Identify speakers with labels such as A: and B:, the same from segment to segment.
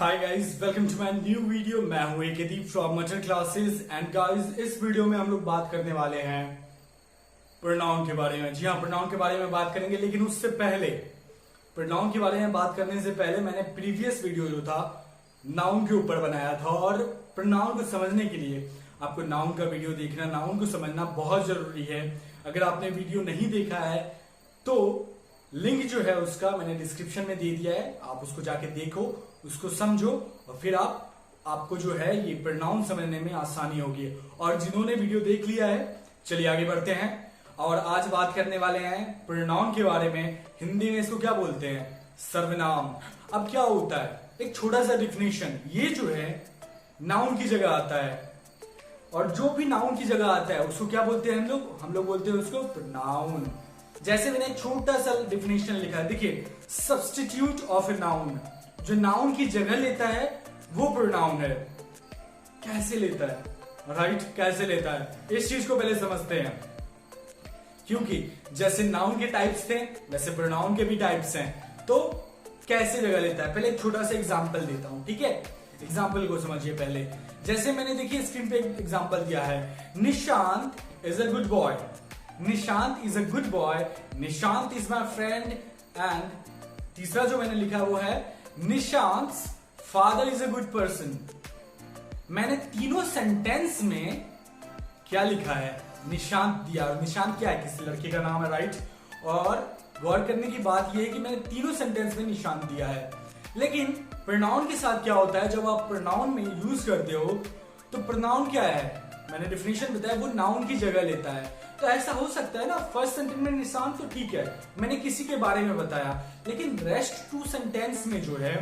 A: Hi guys, welcome to my new video. मैं हूं Ekdeep from मटर क्लासेस एंड गाइस, इस वीडियो में हम लोग बात करने वाले हैं प्रोनाउन के बारे में। जी हाँ, प्रोनाउन के बारे में बात करेंगे, लेकिन उससे पहले प्रोनाउन के बारे में बात करने से पहले मैंने प्रीवियस वीडियो जो था नाउन के ऊपर बनाया था, और प्रोनाउन को समझने के लिए आपको नाउन का वीडियो देखना, नाउन को समझना बहुत जरूरी है। अगर आपने वीडियो नहीं देखा है तो लिंक जो है उसका मैंने डिस्क्रिप्शन में दे दिया है, आप उसको जाके देखो, उसको समझो, और फिर आपको जो है ये प्रोनाउन समझने में आसानी होगी। और जिन्होंने वीडियो देख लिया है, चलिए आगे बढ़ते हैं। और आज बात करने वाले हैं प्रोनाउन के बारे में। हिंदी में इसको क्या बोलते हैं? सर्वनाम। अब क्या होता है, एक छोटा सा डिफिनेशन, ये जो है नाउन की जगह आता है, और जो भी नाउन की जगह आता है उसको क्या बोलते हैं हम लोग बोलते हैं उसको प्रोनाउन। जैसे मैंने एक छोटा सा डिफिनेशन लिखा है, देखिए, सब्स्टिट्यूट ऑफ ए नाउन, जो नाउन की जगह लेता है वो प्रोनाउन है। कैसे लेता है, राइट? कैसे लेता है, इस चीज को पहले समझते हैं, क्योंकि जैसे नाउन के टाइप्स थे वैसे प्रोनाउन के भी टाइप्स हैं। तो कैसे जगह लेता है, पहले एक छोटा सा एग्जांपल देता हूं, ठीक है? एग्जांपल को समझिए पहले। जैसे मैंने देखिए स्क्रीन पे एक एग्जांपल दिया है, Nishant is a good boy. Nishant is a good boy, Nishant is my friend, and तीसरा जो मैंने लिखा वो है Nishant father is a good person. मैंने तीनों सेंटेंस में क्या लिखा है? निशांत दिया। और निशांत क्या है? किसी लड़के का नाम है, राइट? और गौर करने की बात यह है कि मैंने तीनों सेंटेंस में निशांत दिया है। लेकिन प्रोनाउन के साथ क्या होता है, जब आप प्रोनाउन में यूज करते हो तो प्रोनाउन क्या है, मैंने डेफिनेशन बताया, वो नाउन की जगह लेता है। तो ऐसा हो सकता है ना, फर्स्ट सेंटेंस में निशांत तो ठीक है, मैंने किसी के बारे में बताया, लेकिन रेस्ट टू सेंटेंस में जो है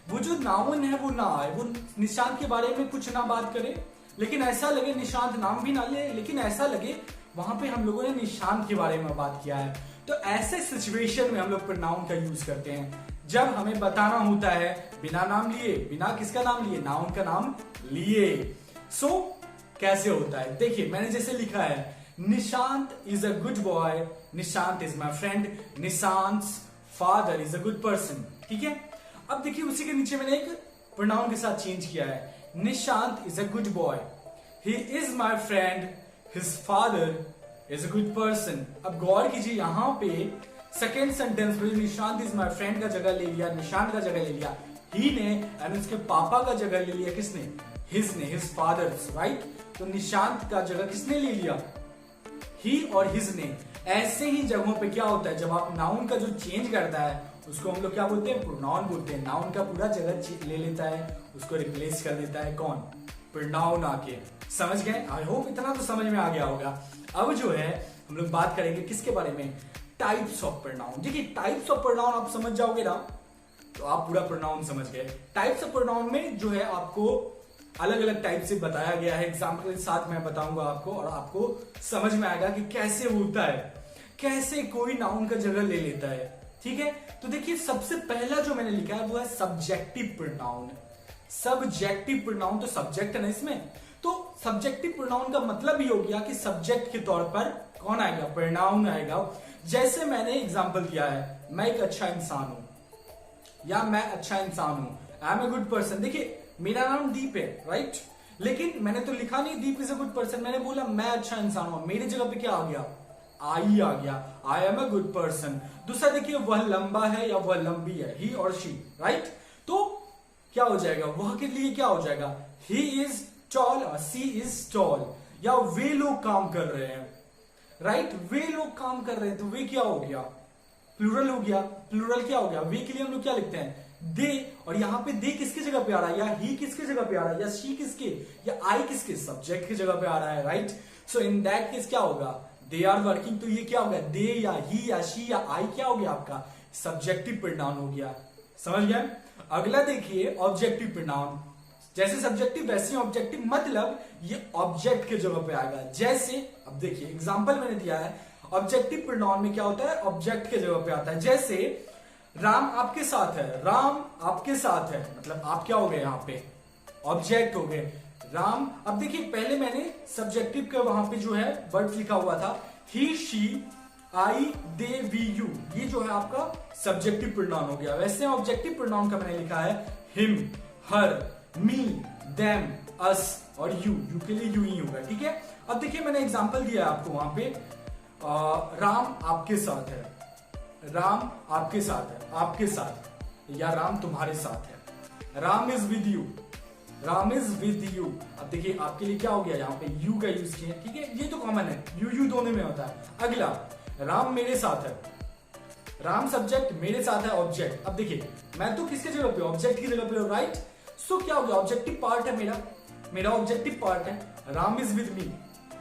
A: वो जो नाउन है वो ना आए, वो निशांत के बारे में कुछ ना बात करे, लेकिन ऐसा लगे निशांत नाम भी ना ले, लेकिन ऐसा लगे वहां पे हम लोगों ने निशांत के बारे में बात किया है। तो ऐसे सिचुएशन में हम लोग प्रोनाउन का यूज करते हैं, जब हमें बताना होता है बिना नाम लिए, बिना किसका नाम लिए, नाउन का नाम लिए। सो कैसे होता है, देखिए मैंने जैसे लिखा है, Nishant is a good boy, Nishant is my friend, Nishant father is a good person. ठीक है, अब देखिए उसी के नीचे मैंने एक प्रोनाउन के साथ चेंज किया है, Nishant is a good boy, he is my friend, his father is a good person. अब गौर कीजिए, यहां पे सेकेंड सेंटेंस में निशांत इज माई फ्रेंड का जगह ले लिया, निशांत का जगह ले लिया ही ने, एंड उसके पापा का जगह ले लिया किसने? हिज ने, हिज फादर, राइट? तो निशांत का जगह किसने ले लिया? ही और हिज ने। ऐसे ही जगहों पे क्या होता है, जब आप नाउन का जो चेंज करता है उसको हम लोग क्या बोलते हैं? प्रोनाउन बोलते हैं। नाउन का पूरा जगह ले लेता है, उसको रिप्लेस कर देता है कौन? प्रोनाउन आके। समझ गए? आई होप इतना तो समझ में आ गया होगा। अब जो है हम लोग बात करेंगे किसके बारे में? Types of pronoun. देखिए, टाइप्स ऑफ प्रोनाउन आप समझ जाओगे ना तो आप पूरा प्रोनाउन समझ गए। टाइप्स ऑफ प्रोनाउन में जो है आपको अलग अलग टाइप से बताया गया है, एग्जाम्पल के साथ मैं बताऊंगा आपको, और आपको समझ में आएगा कि कैसे होता है, कैसे कोई नाउन का जगह ले लेता है। ठीक है, तो देखिए सबसे पहला जो मैंने लिखा है वो है सब्जेक्टिव प्रोनाउन। सब्जेक्टिव प्रोनाउन, तो सब्जेक्ट है ना इसमें, तो सब्जेक्टिव प्रोनाउन का मतलब ही हो गया कि सब्जेक्ट के तौर पर कौन आएगा? प्रोनाउन आएगा। जैसे मैंने एग्जाम्पल दिया है, मैं एक अच्छा इंसान हूं, या मैं अच्छा इंसान हूं, I am a good person. देखिए मेरा नाम दीप है, राइट? लेकिन मैंने तो लिखा नहीं दीप इज अ गुड पर्सन, मैंने बोला मैं अच्छा इंसान हूं, मेरी जगह पे क्या आ गया? आई आ गया, I am a good person. दूसरा देखिए, वह लंबा है या वह लंबी है, ही और शी, राइट? तो क्या हो जाएगा, वह के लिए क्या हो जाएगा? ही इज टॉल और सी इज टॉल। या वे लोग काम कर रहे हैं, राइट? वे लोग काम कर रहे हैं, तो वे क्या हो गया? प्लूरल हो गया। प्लूरल क्या हो गया? वे के लिए हम लोग क्या लिखते हैं? दे। और यहां पे दे किसकी जगह पे आ रहा है? या ही किसकी जगह पे आ रहा है? या शी किसके, या आई किसके? सब्जेक्ट की जगह पे आ रहा है, right? So in that case क्या होगा? They are working. तो ये क्या हो गया? दे या ही या शी या आई क्या हो गया आपका? सब्जेक्टिव प्रोनाउन हो गया। समझ गए? अगला देखिए ऑब्जेक्टिव प्रोनाउन। जैसे सब्जेक्टिव वैसे ऑब्जेक्टिव, मतलब ये ऑब्जेक्ट के जगह पे आएगा। जैसे अब देखिए एग्जांपल मैंने दिया है, ऑब्जेक्टिव प्रोनाउन में क्या होता है? ऑब्जेक्ट के जगह पे आता है। जैसे राम आपके साथ है, राम आपके साथ है, मतलब आप क्या हो गए यहाँ पे? ऑब्जेक्ट हो गए, राम। अब देखिए पहले मैंने सब्जेक्टिव का वहां पे जो है वर्ड लिखा हुआ था, he, she, I, they, we, you, ये जो है आपका सब्जेक्टिव प्रोनाउन हो गया। वैसे ऑब्जेक्टिव प्रोनाउन का मैंने लिखा है हिम, हर, मी, देम, अस और यू के लिए यू ही होगा, ठीक है। अब देखिए मैंने एग्जांपल दिया आपको वहां पे, राम आपके साथ है, राम आपके साथ है, आपके साथ, या राम तुम्हारे साथ है, Ram is with you, Ram is with you. अब देखिए आपके लिए क्या हो गया, यहाँ पे यू का यूज किया, ठीक है, ये तो कॉमन है, यू दोनों में होता है। अगला, राम मेरे साथ है, राम सब्जेक्ट, मेरे साथ है ऑब्जेक्ट। अब देखिए मैं तो किसके जगह पे, ऑब्जेक्ट की जगह पे हूं, राइट। सो क्या हो गया, ऑब्जेक्टिव पार्ट है मेरा ऑब्जेक्टिव पार्ट है, राम इज विद मी।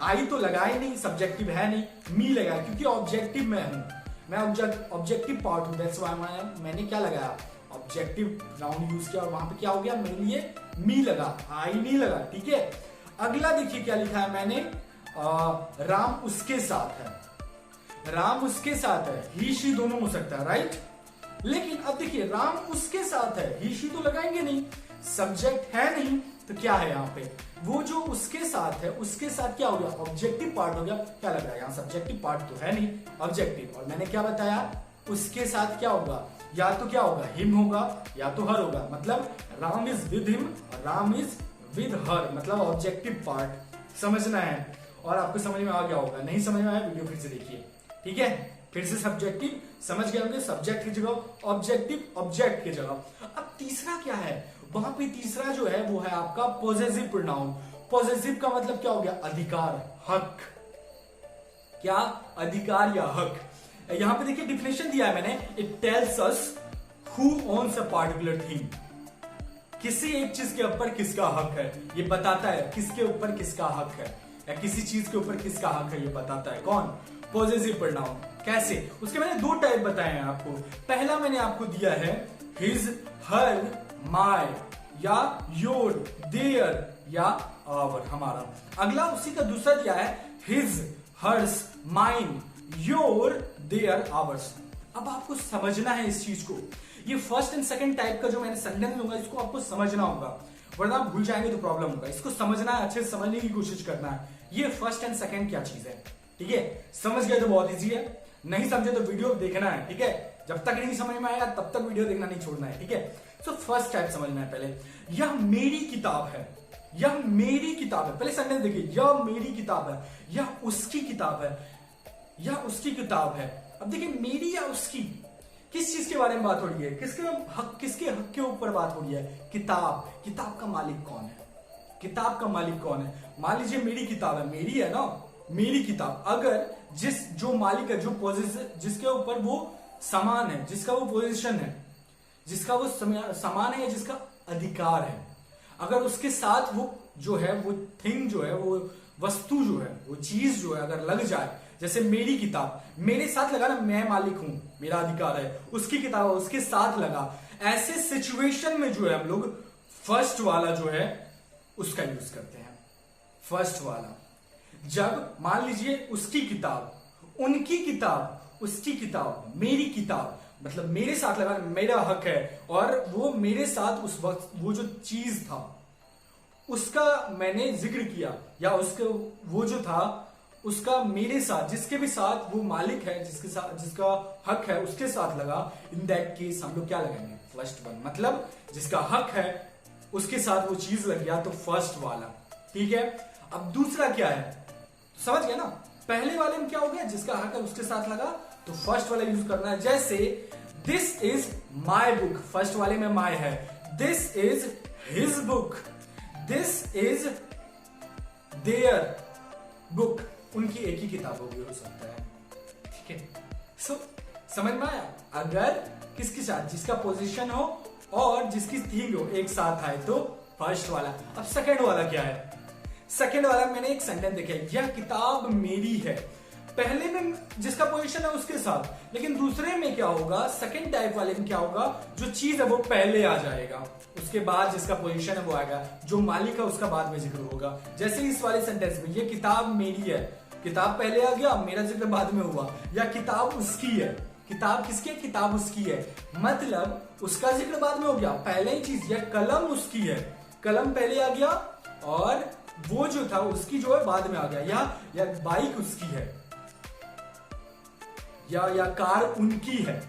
A: आई तो लगाए नहीं, सब्जेक्टिव है नहीं, मी लगाया क्योंकि ऑब्जेक्टिव में हूं, मैं ऑब्जेक्टिव पार्ट हूं, दैट्स व्हाई मैंने क्या लगाया, ऑब्जेक्टिव नाउन यूज किया और वहां पे क्या हो गया, मेरे लिए मी लगा, आई नहीं लगा, ठीक है। अगला देखिए क्या लिखा है मैंने, राम उसके साथ है, राम उसके साथ है, ही शी दोनों हो सकता है, राइट। लेकिन अब देखिए राम उसके साथ है, ही शी तो लगाएंगे नहीं, सब्जेक्ट है नहीं, तो क्या है यहाँ पे, वो जो उसके साथ है, उसके साथ क्या हो गया, ऑब्जेक्टिव पार्ट हो गया। क्या लग रहा है यहाँ, सब्जेक्टिव पार्ट तो है नहीं, ऑब्जेक्टिव। और मैंने क्या बताया, उसके साथ क्या होगा, या तो क्या होगा, हिम होगा या तो हर होगा, मतलब Ram is with him, Ram is with her, मतलब ऑब्जेक्टिव पार्ट समझना है। और आपको समझ में आ गया होगा, नहीं समझ में आया वीडियो फिर से देखिए, ठीक है। फिर से सब्जेक्टिव समझ गए होंगे, सब्जेक्ट की जगह ऑब्जेक्टिव, ऑब्जेक्ट की जगह। अब तीसरा क्या है, वहां पे तीसरा जो है वो है आपका पॉजेसिव प्रोनाउन। पॉजेसिव का मतलब क्या हो गया, अधिकार, हक, क्या, अधिकार या हक। यहां पे देखिए डिफिनेशन दिया है मैंने, it tells us who owns a particular thing, किसी एक चीज के ऊपर किसका हक है, ये बताता है किसके ऊपर किसका हक है, या किसी चीज के ऊपर किसका हक है, ये बताता है कौन, पॉजेसिव प्रोनाउन। कैसे, उसके मैंने दो टाइप बताए हैं आपको। पहला मैंने आपको दिया है हिज, हर, माय, या योर, देयर, या आवर, हमारा। अगला उसी का दूसरा दिया है his, hers, mine, your, their, ours. अब आपको समझना है इस चीज को, ये फर्स्ट एंड सेकंड टाइप का जो मैंने सेंटेंस दूंगा इसको आपको समझना होगा, वरना आप भूल जाएंगे तो प्रॉब्लम होगा। इसको समझना है, अच्छे से समझने की कोशिश करना है, ये फर्स्ट एंड सेकंड क्या चीज है, ठीक है। समझ गए तो बहुत इजी है, नहीं समझे तो वीडियो देखना है, ठीक है। जब तक नहीं समझ में आएगा तब तक वीडियो देखना नहीं छोड़ना है, ठीक है। सो फर्स्ट टाइप समझना है पहले, यह मेरी किताब है, यह मेरी किताब है। पहले सेंटेंस देखिए, यह मेरी किताब है, यह उसकी किताब है, यह उसकी किताब है। अब देखिए मेरी या उसकी, किस चीज के बारे में बात हो रही है, किसके हक के ऊपर बात हो रही है, किताब। किताब का मालिक कौन है, किताब का मालिक कौन है। मान लीजिए मेरी किताब है, मेरी है ना, मेरी किताब। अगर जो मालिक है, जो पोजीशन, जिसके ऊपर वो सामान है, जिसका वो पोजीशन है, जिसका वो सामान है, जिसका अधिकार है, अगर उसके साथ वो जो है, वो थिंग जो है, वो वस्तु जो है, वो चीज जो है अगर लग जाए, जैसे मेरी किताब मेरे साथ लगा ना, मैं मालिक हूं, मेरा अधिकार है, उसकी किताब उसके साथ लगा, ऐसे सिचुएशन में जो है हम लोग फर्स्ट वाला जो है उसका यूज करते हैं, फर्स्ट वाला। जब मान लीजिए उसकी किताब, उनकी किताब, उसकी किताब, मेरी किताब, मतलब मेरे साथ लगा, मेरा हक है, और वो मेरे साथ उस वक्त वो जो चीज था उसका मैंने जिक्र किया, या उसका वो जो था उसका मेरे साथ, जिसके भी साथ वो मालिक है, जिसके साथ जिसका हक है उसके साथ लगा, इन दैट केस हम लोग क्या लगाएंगे, फर्स्ट वन। मतलब जिसका हक है उसके साथ वो चीज लग गया तो फर्स्ट वाला, ठीक है। अब दूसरा क्या है, समझ गया ना, पहले वाले में क्या हो गया, जिसका हक है उसके साथ लगा तो फर्स्ट वाला यूज करना है। जैसे this is my book, first वाले में माई है, this is his book, this is their book, उनकी एक ही किताब होगी, हो सकता है, ठीक है। सो समझ में आया, अगर किसके साथ, जिसका पोजीशन हो और जिसकी थीम हो एक साथ आए तो फर्स्ट वाला। अब सेकंड वाला क्या है, सेकंड वाला मैंने एक सेंटेंस देखा, यह किताब मेरी है, पहले में जिसका पोजीशन है उसके साथ, लेकिन दूसरे में क्या होगा, सेकंड टाइप वाले में क्या होगा, जो चीज है वो पहले आ जाएगा, उसके बाद जिसका पोजीशन है वो आएगा, जो मालिक है उसका बाद में जिक्र होगा। जैसे इस वाले सेंटेंस में ये किताब मेरी है, किताब पहले आ गया, मेरा जिक्र बाद में हुआ। या किताब उसकी है, किताब किसकी है, किताब उसकी है, मतलब उसका जिक्र बाद में हो गया, पहले ही चीज। या कलम उसकी है, कलम पहले आ गया और वो जो था उसकी जो है बाद में आ गया। या बाइक उसकी है, या कार उनकी है,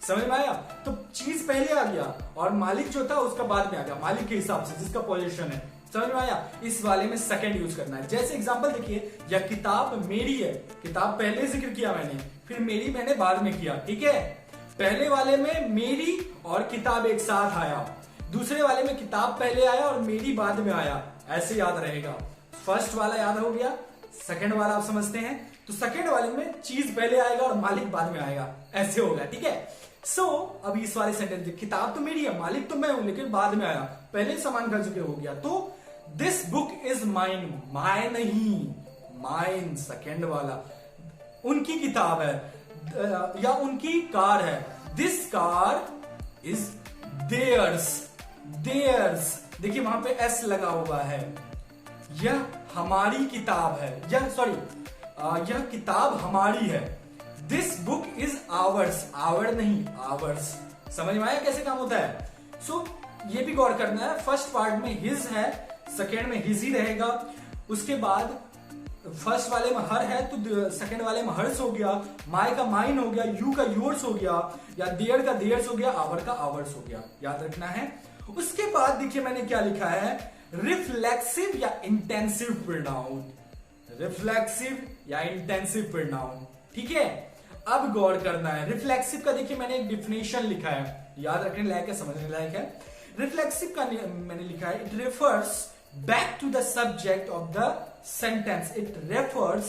A: समझ में आया? तो चीज पहले आ गया और मालिक जो था उसका बाद में आ गया, मालिक के हिसाब से जिसका पोजीशन है। समझ में आया? इस वाले में सेकंड यूज करना है। जैसे एग्जांपल देखिए, यह किताब मेरी है, किताब पहले जिक्र किया मैंने, फिर मेरी मैंने बाद में किया, ठीक है। पहले वाले में मेरी और किताब एक साथ आया, दूसरे वाले में किताब पहले आया और मेरी बाद में आया, ऐसे याद रहेगा। फर्स्ट वाला याद हो गया, सेकंड वाला आप समझते हैं, तो सेकंड वाले में चीज पहले आएगा और मालिक बाद में आएगा, ऐसे होगा, ठीक है। सो अब इस वाले सेंटेंस, किताब तो मेरी है, मालिक तो मैं हूं, लेकिन बाद में आया, पहले समान का जिक्र हो गया। तो this book is mine, my नहीं, माइन सेकंड वाला, उनकी किताब है या उनकी कार है, this car is theirs, theirs, देखिए वहां पे एस लगा हुआ है, यह हमारी किताब है, यह किताब हमारी है। This book is ours, our नहीं आवर्स, समझ में आया कैसे काम होता है? सो ये भी गौर करना है, फर्स्ट पार्ट में हिज है, सेकेंड में हिज ही रहेगा, उसके बाद फर्स्ट वाले में हर है तो सेकंड वाले में हर्स हो गया, माय का माइन हो गया, यू का योर्स हो गया, या देयर का देयर्स हो गया, आवर का आवर्स हो गया, याद रखना है। उसके बाद देखिए मैंने क्या लिखा है, रिफ्लेक्सिव या इंटेंसिव प्रोनाउन, रिफ्लेक्सिव या इंटेंसिव प्रोनाउन, ठीक है। अब गौर करना है, रिफ्लेक्सिव का देखिए मैंने एक डिफिनेशन लिखा है, याद रखने लायक है, समझने लायक है। रिफ्लेक्सिव का मैंने लिखा है, it refers back to the subject of the sentence, it refers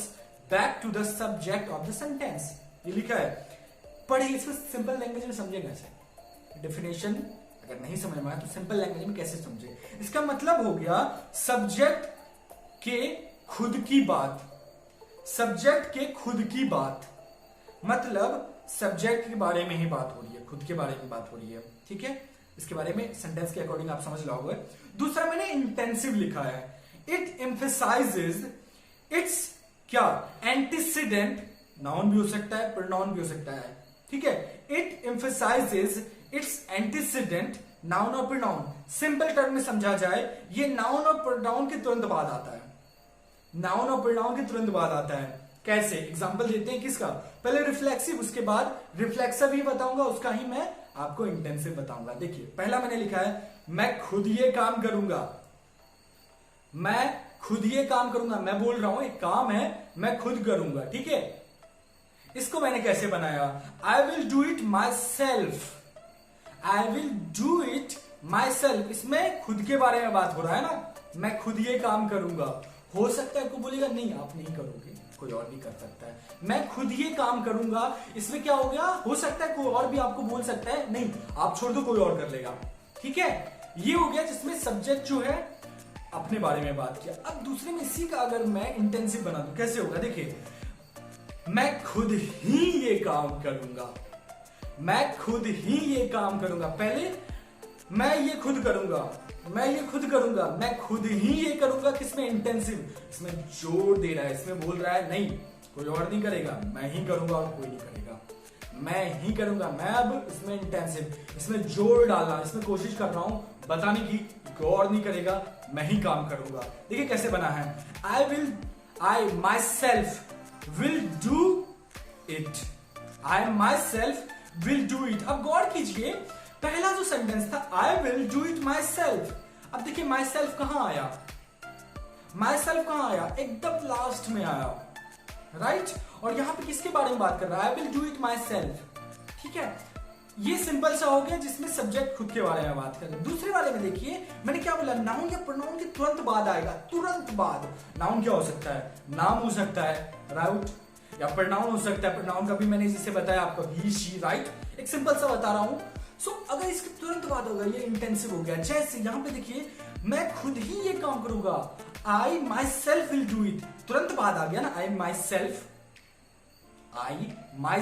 A: back to the subject of the sentence, ये लिखा है। पढ़िए, इसको सिंपल लैंग्वेज में समझे कैसे, डेफिनेशन अगर नहीं समझ में आया तो सिंपल लैंग्वेज में कैसे समझे। इसका मतलब हो गया सब्जेक्ट के खुद की बात, सब्जेक्ट के खुद की बात, मतलब सब्जेक्ट के बारे में ही बात हो रही है, खुद के बारे में बात हो रही है, ठीक है। इसके बारे में सेंटेंस के अकॉर्डिंग आप समझ लोगे। दूसरा मैंने इंटेंसिव लिखा है, इट एम्फसाइजेस, इट्स क्या एंटीसीडेंट, नाउन भी हो सकता है, प्रोनाउन भी हो सकता है, ठीक है। It emphasises it's antecedent, noun और प्रोनाउन। सिंपल टर्म में समझा जाए, ये नाउन और प्रोनाउन के तुरंत बाद आता है, नाउन और प्रोनाउन के तुरंत बाद आता है। कैसे, एग्जांपल देते हैं किसका, पहले रिफ्लेक्सिव, उसके बाद रिफ्लेक्सिव ही बताऊंगा, उसका ही मैं आपको इंटेंसिव बताऊंगा। देखिए पहला मैंने लिखा है, मैं खुद ये काम करूंगा, मैं खुद ये काम करूंगा, मैं बोल रहा हूं एक काम है, मैं खुद करूंगा, ठीक है। इसको मैंने कैसे बनाया, आई will do it my self, I will do it my self, इसमें खुद के बारे में बात हो रहा है ना, मैं खुद ये काम करूंगा। हो सकता है कोई बोलेगा नहीं आप नहीं करोगे, कोई और भी कर सकता है, मैं खुद ये काम करूंगा, इसमें क्या हो गया, हो सकता है कोई और भी आपको बोल सकता है नहीं आप छोड़ दो कोई और कर लेगा, ठीक है। ये हो गया जिसमें सब्जेक्ट जो है अपने बारे में बात किया। अब दूसरे में इसी का अगर मैं इंटेंसिव बना दूं, कैसे होगा, देखिए मैं खुद ही ये काम करूंगा, मैं खुद ही ये काम करूंगा, पहले मैं ये खुद करूंगा, मैं ये खुद करूंगा, मैं खुद ही ये करूंगा, किसमें इंटेंसिव, इसमें जोर दे रहा है, इसमें बोल रहा है नहीं कोई और नहीं करेगा, मैं ही करूंगा और कोई नहीं करेगा, मैं ही करूंगा, मैं अब इसमें इंटेंसिव, इसमें जोर डालना, इसमें कोशिश कर रहा हूं बताने की, कोई और नहीं करेगा, मैं ही काम करूंगा। देखिए कैसे बना है, I myself will do it, I myself will do it. अब गौर कीजिए पहला जो सेंटेंस था I will do it myself, अब देखिए माई सेल्फ कहां आया, माई सेल्फ कहां आया, एकदम लास्ट में आया, राइट। और यहां पे किसके बारे में बात कर रहा है, आई will do it my self, ठीक है। ये सिंपल सा हो गया जिसमें सब्जेक्ट खुद के बारे में बात कर रहे हैं। दूसरे वाले में देखिए मैंने क्या बोला, नाउन या प्रोनाउन के तुरंत बाद आएगा, तुरंत बाद। नाउन क्या हो सकता है, नाम हो सकता है, राइट, या प्रोनाउन हो सकता है, प्रोनाउन का भी मैंने जिसे बताया आपको ही शी, राइट, एक सिंपल सा बता रहा हूं। सो अगर इसके तुरंत बाद होगा ये इंटेंसिव हो गया। जैसे यहां पे देखिए मैं खुद ही ये काम करूंगा, I myself will do it, तुरंत बाद आ गया ना, आई माई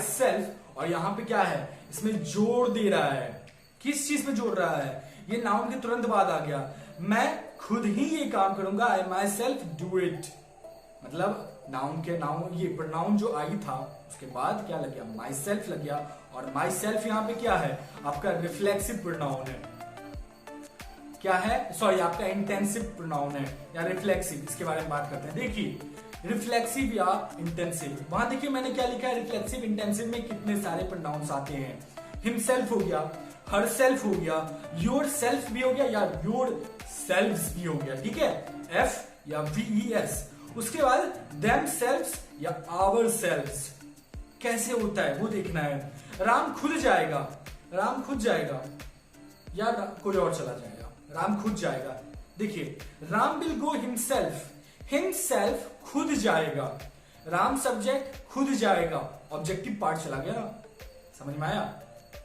A: सेल्फ, और यहां पे क्या है, इसमें जोर दे रहा है, किस चीज पे जोड़ रहा है, ये नाउन के तुरंत बाद आ गया, मैं खुद ही ये काम करूंगा, I my self do it, मतलब नाउन के नाउन ये प्रोनाउन जो आई था उसके बाद क्या लग गया, माई सेल्फ लग गया, और माई सेल्फ यहां पे क्या है, आपका रिफ्लेक्सिव प्रोनाउन है, क्या है, सॉरी आपका इंटेंसिव प्रोनाउन है या रिफ्लेक्सिव, इसके बारे में बात करते हैं। देखिए रिफ्लेक्सिव या इंटेंसिव, वहां देखिए मैंने क्या लिखा है, रिफ्लेक्सिव इंटेंसिव में कितने सारे प्रोनाउंस आते हैं, हिमसेल्फ हो गया, हर सेल्फ हो गया, योर सेल्फ भी हो गया या योर सेल्व्स भी हो गया, ठीक है, एफ या VES। उसके बाद देम सेल्व्स या आवर सेल्व्स कैसे होता है वो देखना है। राम खुद जाएगा, राम खुद जाएगा या कोई और चला जाएगा, राम खुद जाएगा। देखिए Ram will go himself, himself खुद जाएगा, राम सब्जेक्ट खुद जाएगा, ऑब्जेक्टिव पार्ट चला गया ना, समझ में आया,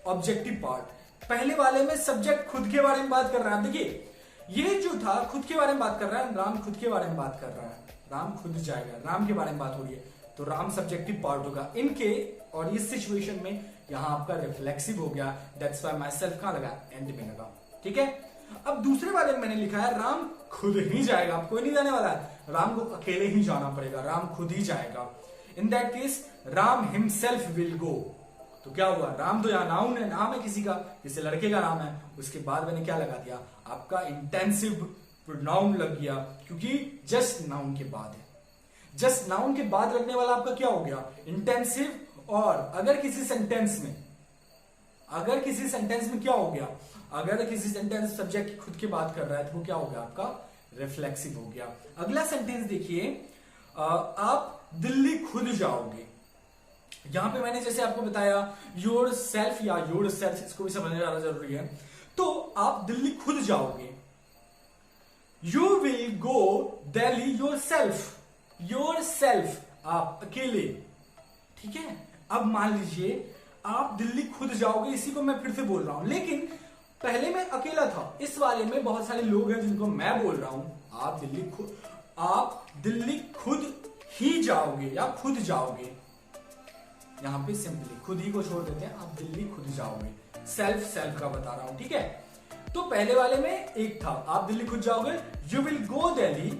A: ऑब्जेक्टिव पार्ट। पहले वाले में सब्जेक्ट खुद के बारे में बात कर रहा है, देखिए ये जो था खुद के बारे में बात कर रहा है, राम खुद के बारे में बात कर रहा है, राम खुद जाएगा, राम के बारे में बात हो रही है, तो राम सब्जेक्टिव पार्ट होगा इनके। और इस सिचुएशन में यहां आपका रिफ्लेक्सिव हो गया, दैट्स व्हाई माई सेल्फ कहां लगा, एंड में लगा, ठीक है। अब दूसरे वाले में मैंने लिखा है राम खुद ही जाएगा, अब कोई नहीं जाने वाला है, राम को अकेले ही जाना पड़ेगा, राम खुद ही जाएगा। इन that case Ram himself will go, तो क्या हुआ, राम तो यहाँ नाउन है, नाम है किसी का, किसी लड़के का नाम है, उसके बाद मैंने क्या लगा दिया, आपका इंटेंसिव प्रोनाउन लग गया, क्योंकि जस्ट नाउन के बाद है, जस्ट नाउन के बाद लगने वाला आपका क्या हो गया, इंटेंसिव। और अगर किसी सेंटेंस में क्या हो गया, अगर किसी सेंटेंस सब्जेक्ट खुद की बात कर रहा है तो वो क्या हो गया, आपका रिफ्लेक्सिव हो गया। अगला सेंटेंस देखिए, आप दिल्ली खुद जाओगे, यहां पे मैंने जैसे आपको बताया योर सेल्फ या योर सेल्फ, इसको भी समझना ज्यादा जरूरी है, तो आप दिल्ली खुद जाओगे, you will go Delhi your self, आप अकेले, ठीक है। अब मान लीजिए आप दिल्ली खुद जाओगे, इसी को मैं फिर से बोल रहा हूं, लेकिन पहले मैं अकेला था, इस वाले में बहुत सारे लोग हैं जिनको मैं बोल रहा हूं, आप दिल्ली खुद ही जाओगे या खुद जाओगे, यहां पे सिंपली खुद ही को छोड़ देते हैं, आप दिल्ली खुद जाओगे, सेल्फ का बता रहा हूं, ठीक है। तो पहले वाले में एक था आप दिल्ली खुद जाओगे, you will go Delhi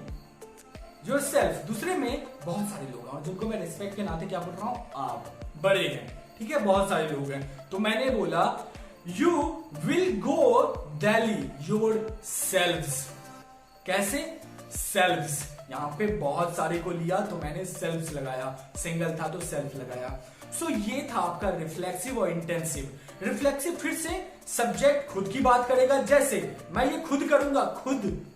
A: your self, दूसरे में बहुत सारे लोग हैं जिनको मैं रिस्पेक्ट के नाते क्या बोल रहा हूं, आप बड़े हैं, ठीक है, बहुत सारे लोग हैं, तो मैंने बोला you will go Delhi your selves, कैसे, सेल्व्स, यहां पे बहुत सारे को लिया तो मैंने सेल्व्स लगाया, सिंगल था तो सेल्फ लगाया। सो ये था आपका रिफ्लेक्सिव और इंटेंसिव। रिफ्लेक्सिव फिर से सब्जेक्ट खुद की बात करेगा, जैसे मैं ये खुद करूंगा, खुद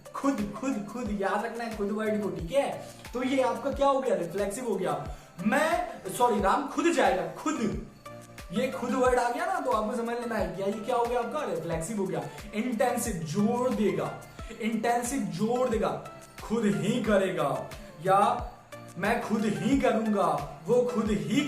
A: याद रखना है खुद वर्ड को, ठीक है। तो ये आपका क्या हो गया, रिफ्लेक्सिव हो गया। राम खुद जाएगा, खुद, ये खुद वर्ड आ गया ना, तो आपको समझ लेना है क्या, ये क्या हो गया आपका, रिफ्लेक्सिव हो गया। इंटेंसिव जोर देगा, खुद ही करेगा, या मैं खुद ही करूंगा, वो खुद ही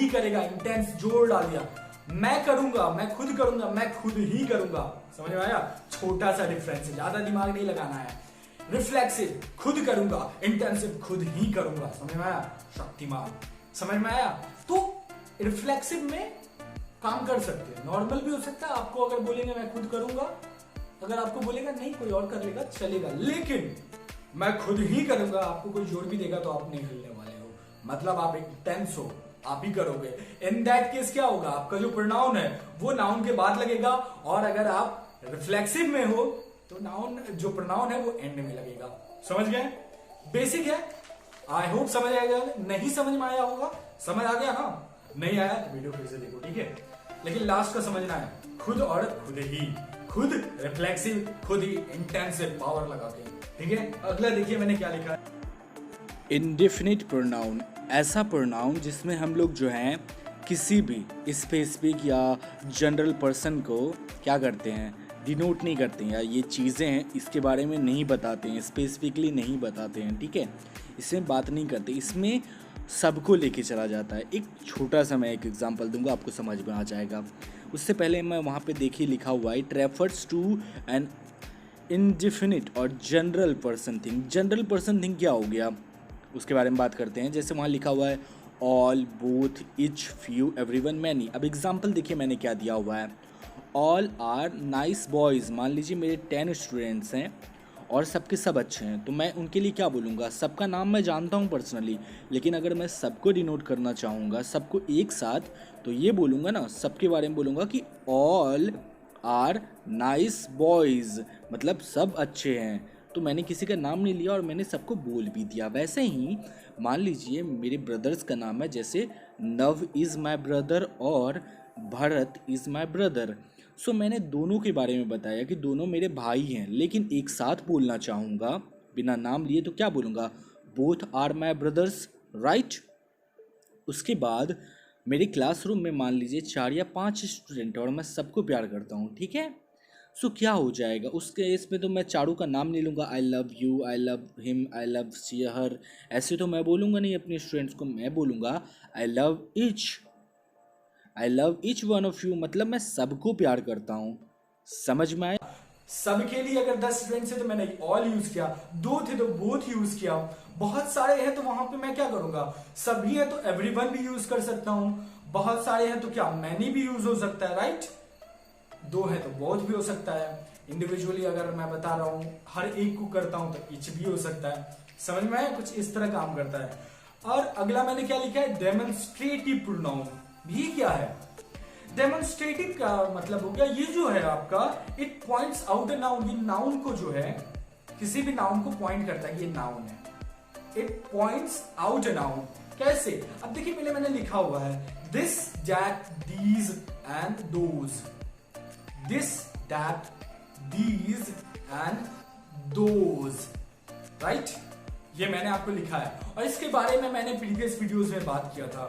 A: करेगा, इंटेंस जोर डाल दिया, मैं करूंगा, मैं खुद करूंगा, मैं खुद ही करूंगा, समझ में आया, छोटा सा डिफरेंस है, ज्यादा दिमाग नहीं लगाना है। रिफ्लेक्सिव खुद करूंगा, इंटेंसिव खुद ही करूंगा, समझ में आया, शक्तिमान, समझ में आया। तो रिफ्लेक्सिव में काम कर सकते हैं, नॉर्मल भी हो सकता है, आपको अगर बोलेंगे मैं खुद करूंगा, अगर आपको बोलेगा नहीं कोई और कर लेगा चलेगा, लेकिन मैं खुद ही करूंगा, आपको कोई जोर भी देगा तो आप नहीं हिलने वाले हो, मतलब आप इंटेंस हो, आप ही करोगे। इन दैट केस क्या होगा, आपका जो प्रोनाउन है वो नाउन के बाद लगेगा, और अगर आप रिफ्लेक्सिव में हो तो नाउन जो प्रोनाउन है वो एंड में लगेगा। समझ गए, बेसिक है, आई होप समझ आएगा। नहीं समझ में आया होगा, समझ आ गया ना, नहीं आया तो वीडियो फिर से देखो, ठीक है, लेकिन लास्ट का समझना है, खुद और खुद ही, खुद रिफ्लेक्सिव, खुद ही इंटेंसिव, पावर लगा के, ठीक है। अगला देखिए मैंने क्या लिखा है,
B: इंडेफिनिट प्रोनाउन, ऐसा प्रोनाउन जिसमें हम लोग जो हैं किसी भी स्पेसिफिक या जनरल पर्सन को क्या करते हैं, डिनोट नहीं करते हैं, या ये चीज़ें हैं इसके बारे में नहीं बताते हैं, स्पेसिफिकली नहीं बताते हैं, ठीक है, इसमें बात नहीं करते, इसमें सबको लेके चला जाता है। एक छोटा सा मैं एक एग्जांपल दूंगा, आपको समझ में आ जाएगा। उससे पहले मैं वहाँ पे देखिए लिखा हुआ है, it refers to an indefinite और general person thing. General person thing क्या हो गया, उसके बारे में बात करते हैं। जैसे वहाँ लिखा हुआ है all, both, each, few, everyone, many. अब एग्जांपल देखिए मैंने क्या दिया हुआ है, ऑल आर नाइस बॉयज़। मान लीजिए मेरे 10 स्टूडेंट्स हैं और सबके सब अच्छे हैं, तो मैं उनके लिए क्या बोलूँगा, सबका नाम मैं जानता हूँ पर्सनली, लेकिन अगर मैं सबको डिनोट करना चाहूँगा, सबको एक साथ, तो ये बोलूँगा ना, सबके बारे में बोलूँगा कि ऑल आर नाइस बॉयज़, मतलब सब अच्छे हैं। तो मैंने किसी का नाम नहीं लिया और मैंने सबको बोल भी दिया। वैसे ही मान लीजिए मेरे ब्रदर्स का नाम है, जैसे नव इज़ माई ब्रदर और भरत इज़ माई ब्रदर। सो मैंने दोनों के बारे में बताया कि दोनों मेरे भाई हैं, लेकिन एक साथ बोलना चाहूँगा बिना नाम लिए तो क्या बोलूँगा, both are my brothers, right. उसके बाद मेरे क्लासरूम में मान लीजिए 4 या 5 स्टूडेंट और मैं सबको प्यार करता हूँ, ठीक है। सो क्या हो जाएगा उस केस में, तो मैं चारों का नाम नहीं लूँगा, I love you, I love him, I love हर, ऐसे तो मैं बोलूँगा नहीं अपने स्टूडेंट्स को, मैं बोलूँगा I love each one of you, मतलब मैं सबको प्यार करता हूँ। समझ में आया?
A: सबके लिए अगर 10 स्टूडेंट्स है तो मैंने ऑल यूज किया, 2 थे तो बोथ यूज किया, बहुत सारे हैं तो वहां पे मैं क्या करूंगा, सभी हैं तो एवरीवन भी यूज कर सकता हूं, बहुत सारे हैं तो क्या मैनी भी यूज हो सकता है, राइट। 2 है तो बोथ भी हो सकता है, इंडिविजुअली अगर मैं बता रहा हूं हर एक को करता हूं तो ईच भी हो सकता है। समझ में आया? कुछ इस तरह काम करता है। और अगला मैंने क्या लिखा है, डेमोन्स्ट्रेटिव प्रोनाउन। ये क्या है? डेमोन्स्ट्रेटिव का मतलब हो गया, ये जो है आपका, it points out a noun. ये नाउन को जो है, किसी भी नाउन को पॉइंट करता है, ये नाउन है। It points out a noun. कैसे? अब देखिए पहले मैंने लिखा हुआ है this, that, these and those. This, that, these and those, right. ये मैंने आपको लिखा है और इसके बारे में मैंने प्रीवियस वीडियोस में बात किया था।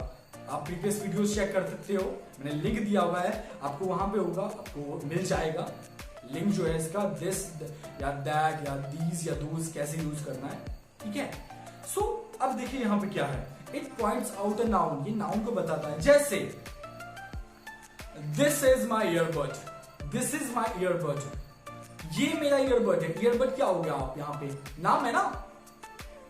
A: आप प्रीवियस वीडियोस चेक कर सकते हो, मैंने लिंक दिया हुआ है आपको, वहां पे होगा, आपको मिल जाएगा लिंक जो है इसका, दिस या दैट या दीज या दोज कैसे यूज करना है, ठीक है। सो अब देखिए यहां पे क्या है, it points out a noun. ये नाउन को बताता है, जैसे this is my earbud, this is my earbud, ये मेरा ईयरबड है। ईयरबड क्या हो गया, आप यहाँ पे नाम है ना,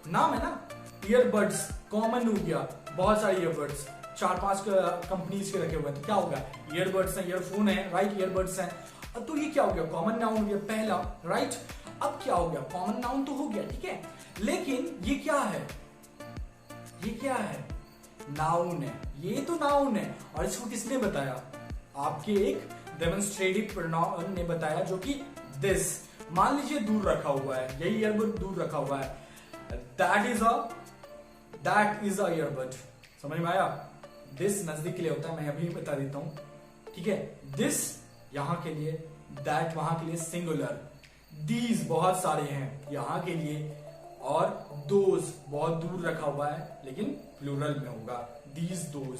A: नाम है ना। ईयरबड्स कॉमन हो गया, बहुत सारे ईयरबड्स 4-5 कंपनीज के रखे हुए हैं, तो क्या होगा, ईयरबड्स हैं, ईयरफोन है, राइट, ईयरबड्स हैं। अब तो ये क्या हो गया, कॉमन नाउन हो गया पहला, राइट। अब क्या हो गया, कॉमन नाउन तो हो गया, ठीक है, लेकिन ये क्या है, ये क्या है, नाउन है। ये तो नाउन है और इसको किसने बताया, आपके एक डेमोन्स्ट्रेटिव प्रोनाउन ने बताया, जो कि दिस। मान लीजिए दूर रखा हुआ है, यही ईयरबड दूर रखा हुआ है, दैट इज अ ईयरबड। समझ में आया? दिस नजदीक के लिए होता है, मैं अभी बता देता हूं, ठीक है। दिस यहां के लिए, दैट वहां के लिए सिंगुलर, दीज बहुत सारे हैं यहां के लिए, और दोज बहुत दूर रखा हुआ है लेकिन प्लूरल में होगा, दीज दोज।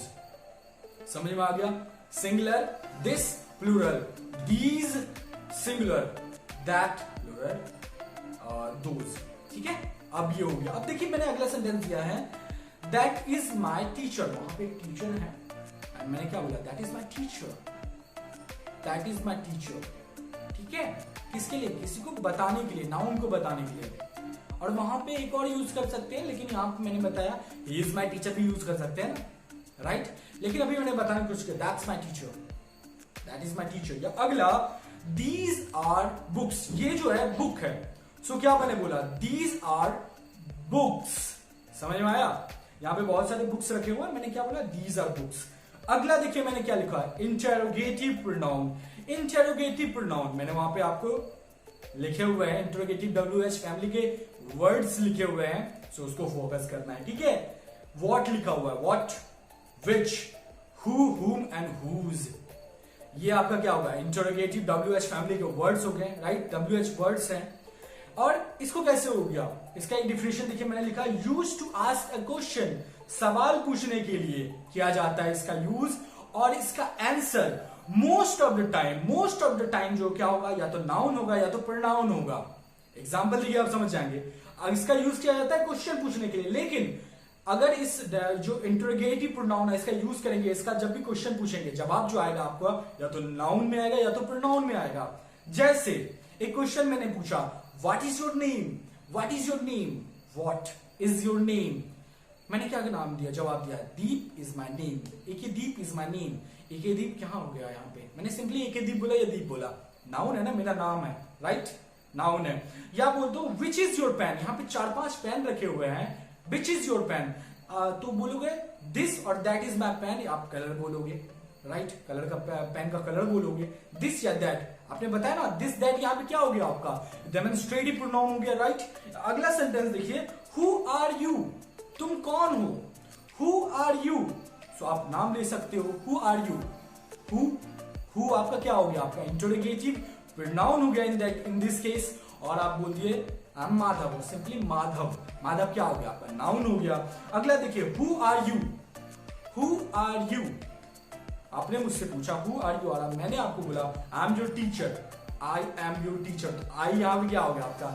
A: समझ में आ गया? Singular this, plural these, singular that, plural those, ठीक है। अब ये हो गया। अब देखिए मैंने अगला सेंटेंस दिया है, दैट इज माई टीचर। वहां पे एक टीचर है, मैंने क्या बोला, that is my teacher, that is my teacher, ठीक है। किसके लिए, किसी को बताने के लिए, नाउन को बताने के लिए। और वहां पे एक और यूज कर सकते हैं, लेकिन यहाँ पे मैंने बताया ही इज माई टीचर भी यूज कर सकते हैं, राइट। लेकिन अभी मैंने बताने कुछ किया, that's my teacher, that is my teacher. या अगला, दीज आर बुक्स। ये जो है बुक है, सो क्या मैंने बोला, दीज आर बुक्स। समझ में आया? यहाँ पे बहुत सारे बुक्स रखे हुए हैं, मैंने क्या बोला, दीज आर बुक्स। अगला देखिए मैंने क्या लिखा है, इंटेरोगेटिव प्रोनाउन। इंटेरोगेटिव प्रोनाउन मैंने वहां पे आपको लिखे हुए हैं, इंटेरोगेटिव WH फैमिली के वर्ड्स लिखे हुए हैं, सो उसको फोकस करना है, ठीक है। व्हाट लिखा हुआ है, what, which, who, whom and whose. ये आपका क्या होगा, इंटेरोगेटिव WH फैमिली के वर्ड्स हो गए, राइट, WH वर्ड्स हैं। और इसको कैसे हो गया, इसका एक डिफिनेशन देखिए मैंने लिखा, use to ask a question. सवाल पूछने के लिए किया जाता है इसका यूज, और इसका answer most of the time जो क्या होगा, या तो नाउन होगा या तो प्रोनाउन होगा। एग्जाम्पल देखिए आप समझ जाएंगे। इसका यूज किया जाता है क्वेश्चन पूछने के लिए, लेकिन अगर इस जो इंटरोगेटिव प्रोनाउन है इसका यूज करेंगे, इसका जब भी क्वेश्चन पूछेंगे, जवाब जो आएगा आपका या तो नाउन में आएगा या तो प्रोनाउन में आएगा। जैसे एक क्वेश्चन मैंने पूछा, what is your name, what is your name, what is your name. मैंने क्या नाम दिया, जवाब दिया, दीप इज माई नेम। एक दीप इज माई नेम। एक दीप क्या हो गया यहाँ पे, मैंने सिंपली एक दीप बोला या दीप बोला, नाउन है ना, मेरा नाम है, राइट, नाउन है। या बोल दो विच इज योर पेन। यहाँ पे 4-5 पेन रखे हुए हैं, विच इज योर पेन, तो बोलोगे दिस और दैट इज माई पेन, आप कलर बोलोगे, राइट, कलर का पेन का कलर बोलोगे, दिस या दैट। आपने बताया ना, दिस दैट, यहाँ पे क्या हो गया आपका, डेमोन्स्ट्रेटिव प्रोनाउन हो गया, राइट। अगला सेंटेंस देखिए, हु आर यू, तुम कौन हो, हु आर यू। सो आप नाम ले सकते हो, हु आर यू, हु आपका क्या हो गया, आपका इंटरोगेटिव प्रोनाउन हो गया इन दिस केस। और आप बोल दिए I am Madhav, simply Madhav. Madhav क्या हो गया, आपका नाउन हो गया। अगला देखिए, who are you. Who are you, आपने मुझसे पूछा हु आर यू, और मैंने आपको बोला I am your teacher, I am your teacher. तो आई यहाँ क्या हो गया, आपका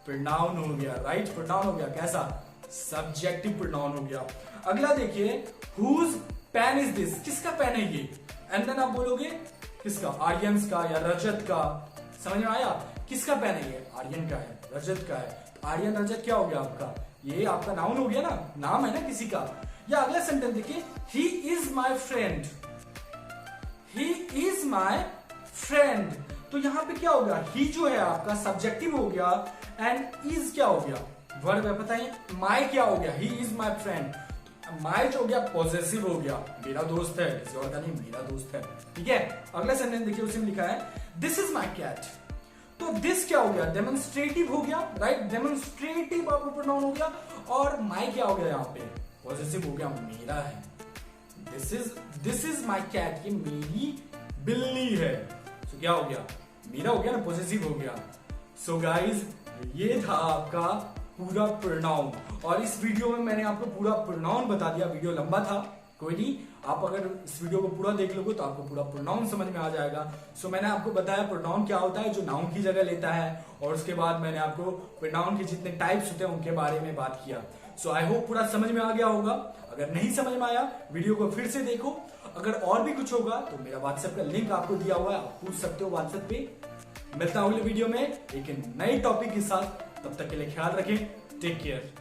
A: प्रोनाउन हो गया, राइट, प्रोनाउन हो गया। कैसा, सब्जेक्टिव प्रोनाउन हो गया। अगला देखिए, हुज पेन इज दिस, किसका पेन है ये, एंड देन आप बोलोगे किसका, आर्यंस का या रजत का। समझ में आया, किसका पेन है ये, आर्यन का है, रजत का है। तो आर्यन रजत क्या हो गया आपका, ये आपका नाउन हो गया ना, नाम है ना किसी का। या अगला सेंटेंस देखिए, he is my friend, he is my friend. तो यहां पे क्या हो गया, ही जो है आपका सब्जेक्टिव हो गया, एंड इज क्या हो गया, वर्ब है। बताइए, माई क्या हो गया, ही इज माई फ्रेंड। माई जो हो गया पॉजेसिव हो गया, मेरा दोस्त है, किसी और का नहीं, मेरा दोस्त है, ठीक है। अगला सेंटेंस देखिए, उसमें लिखा है दिस इज माई कैट। तो दिस क्या हो गया, डेमोन्स्ट्रेटिव हो गया, राइट, डेमोन्स्ट्रेटिव आपका प्रोनाउन हो गया। और माई क्या हो गया, यहाँ पे पॉजेसिव हो गया, मेरा है। दिस इज माई कैट, ये मेरी बिल्ली है। तो क्या हो गया, मेरा हो गया ना, पॉजेसिव हो गया। सो गाइज, ये था आपका पूरा प्रोनाउन, और इस वीडियो में मैंने आपको पूरा प्रोनाउन बता दिया। वीडियो लंबा था, कोई नहीं, आप अगर इस वीडियो को पूरा देख लोगे तो आपको पूरा प्रोनाउन समझ में आ जाएगा। सो मैंने आपको बताया प्रोनाउन क्या होता है, जो नाउन की जगह लेता है, और उसके बाद मैंने आपको प्रोनाउन के जितने टाइप्स होते हैं उनके बारे में बात किया। सो आई होप पूरा समझ में आ गया होगा। अगर नहीं समझ में आया, वीडियो को फिर से देखो। अगर और भी कुछ होगा तो मेरा व्हाट्सएप का लिंक आपको दिया हुआ है, आप पूछ सकते हो व्हाट्सएप पे। मिलता हूं अगले वीडियो में एक नए टॉपिक के साथ, तब तक के लिए ख्याल रखें, टेक केयर।